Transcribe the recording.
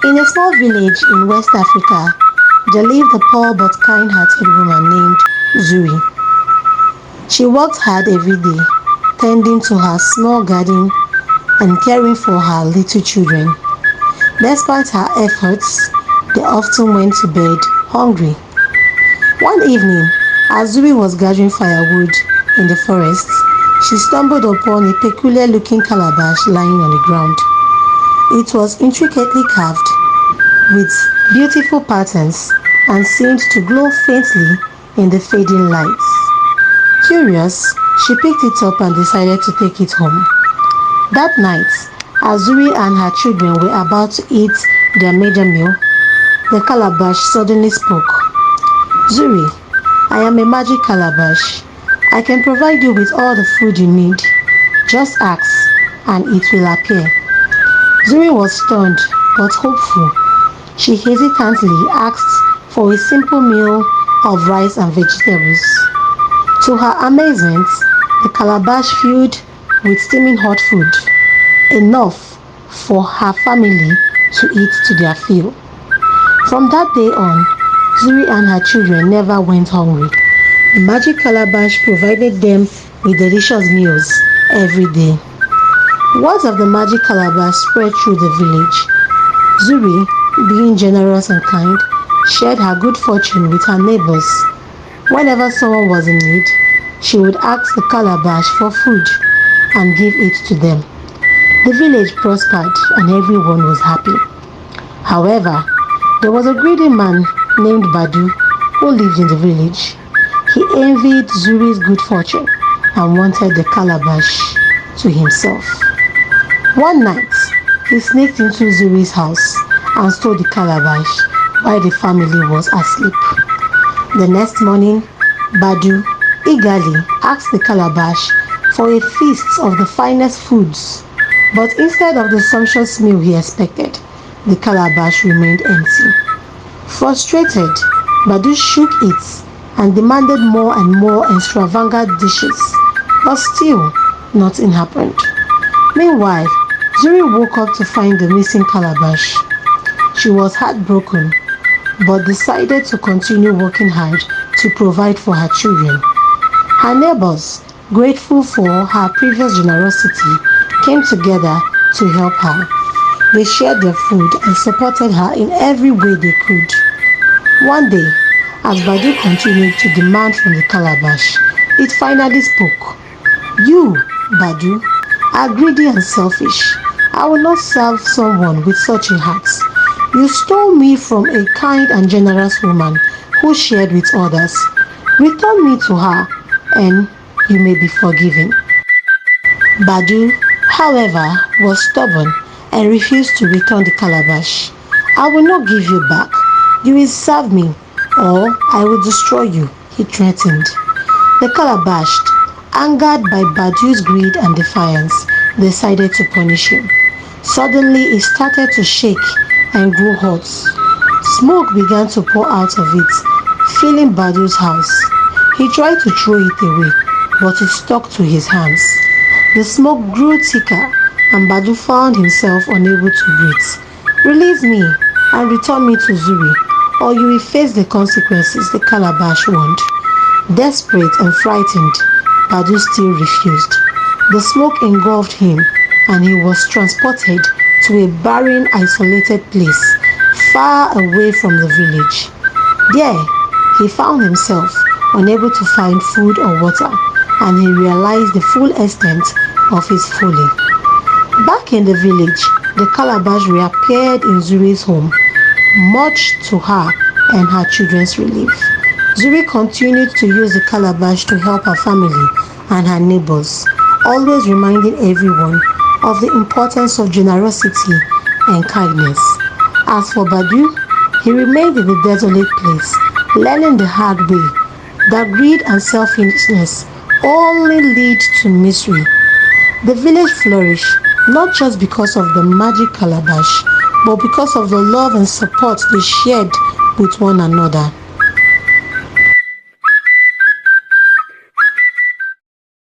In a small village in West Africa, there lived a poor but kind-hearted woman named Zuri. She worked hard every day, tending to her small garden and caring for her little children. Despite her efforts, they often went to bed hungry. One evening, as Zuri was gathering firewood in the forest, she stumbled upon a peculiar-looking calabash lying on the ground. It was intricately carved with beautiful patterns and seemed to glow faintly in the fading lights. Curious, she picked it up and decided to take it home. That night, as Zuri and her children were about to eat their major meal, the calabash suddenly spoke. Zuri, I am a magic calabash. I can provide you with all the food you need. Just ask, and it will appear. Zuri was stunned but hopeful. She hesitantly asked for a simple meal of rice and vegetables. To her amazement, the calabash filled with steaming hot food, enough for her family to eat to their fill. From that day on, Zuri and her children never went hungry. The magic calabash provided them with delicious meals every day. Words of the magic calabash spread through the village. Zuri, being generous and kind, shared her good fortune with her neighbors. Whenever someone was in need, she would ask the calabash for food and give it to them. The village prospered and everyone was happy. However, there was a greedy man named Badu who lived in the village. He envied Zuri's good fortune and wanted the calabash to himself. One night, he sneaked into Zuri's house and stole the calabash while the family was asleep. The next morning, Badu eagerly asked the calabash for a feast of the finest foods, but instead of the sumptuous meal he expected, the calabash remained empty. Frustrated, Badu shook it and demanded more and more extravagant dishes, but still nothing happened. Meanwhile, Zuri woke up to find the missing calabash. She was heartbroken, but decided to continue working hard to provide for her children. Her neighbors, grateful for her previous generosity, came together to help her. They shared their food and supported her in every way they could. One day, as Badu continued to demand from the calabash, it finally spoke. You, Badu, are greedy and selfish. I will not serve someone with such a heart. You stole me from a kind and generous woman who shared with others. Return me to her and you may be forgiven. Badu, however, was stubborn and refused to return the calabash. I will not give you back. You will serve me or I will destroy you, he threatened. The calabash, angered by Badu's greed and defiance, decided to punish him. Suddenly, it started to shake and grew hot. Smoke began to pour out of it, filling Badu's house. He tried to throw it away, but it stuck to his hands. The smoke grew thicker, and Badu found himself unable to breathe. Release me and return me to Zuri, or you will face the consequences, the calabash warned. Desperate and frightened, Badu still refused. The smoke engulfed him, and he was transported to a barren, isolated place far away from the village. There, he found himself unable to find food or water, and he realized the full extent of his folly. Back in the village, the calabash reappeared in Zuri's home, much to her and her children's relief. Zuri continued to use the calabash to help her family and her neighbors, always reminding everyone of the importance of generosity and kindness. As for Badu, he remained in the desolate place, learning the hard way that greed and selfishness only lead to misery. The village flourished not just because of the magic calabash, but because of the love and support they shared with one another.